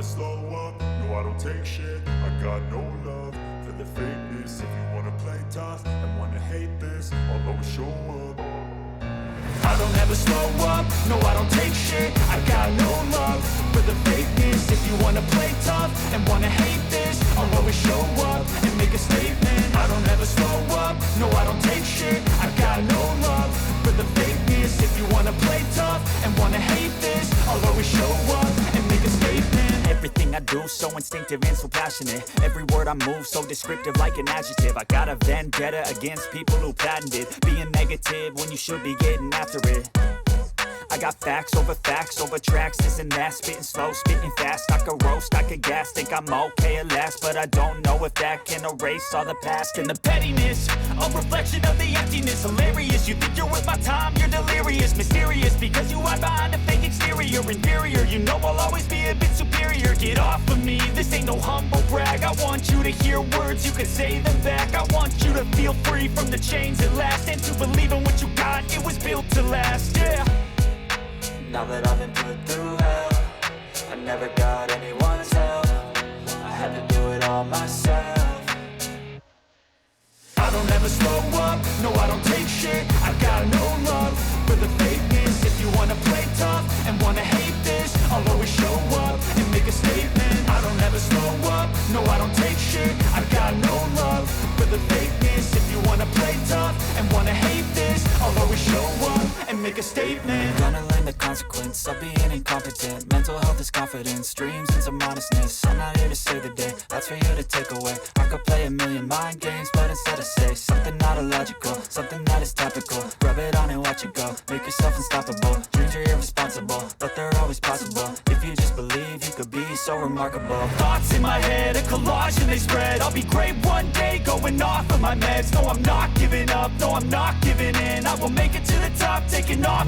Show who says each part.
Speaker 1: slow up, no I don't take shit. I got no love for the fakeness. If you wanna play tough and wanna hate this, I'll always show up. I don't ever slow up, no I don't take shit. I got no love for the fakeness. If you wanna play tough and wanna hate this, I'll always show up and make a statement. I don't ever slow up, no I don't take shit. I got no love for the fakeness. If you wanna play tough and wanna hate this, I'll always show up and make a statement. Everything I do so instinctive and so passionate. Every word I move so descriptive like an adjective. I got a vendetta against people who patented being negative when you should be getting after it. I got facts over tracks, this and that. Spitting slow, spitting fast. I could roast, I could gas. Think I'm okay at last, but I don't know if that can erase all the past. And the pettiness, a reflection of the emptiness. Hilarious, you think you're worth my time, you're delirious. Mysterious, because you hide behind a fake exterior. Inferior, you know I'll always be a bit superior. Get off of me, this ain't no humble brag. I want you to hear words, you can say them back. I want you to feel free from the chains at last, and to believe in what you got, it was built to last, yeah. Now that I've been put through hell, I never got anyone's help. I had to do it all myself. I don't ever slow up, no I don't take shit. I got no love for the fakeness. If you wanna play tough and wanna hate this, I'll always show up and make a statement. I don't ever slow up, no I don't take shit. I got no love for the fakeness. If you wanna play tough and wanna hate this, I'll always show up and make a statement. Gonna learn the consequence of being incompetent. Mental health is confidence, dreams and some honestness. I'm not here to save the day, that's for you to take away. I could play a million mind games, but instead I say something not illogical, something that is topical. Rub it on and watch it go, make yourself unstoppable. Dreams are irresponsible, but they're always possible. If you just believe, you could be so remarkable. Thoughts in my head, a collage and they spread. I'll be great one day, going off of my meds. No, I'm not giving up, no, I'm not giving in. I will make it to the top, taking off.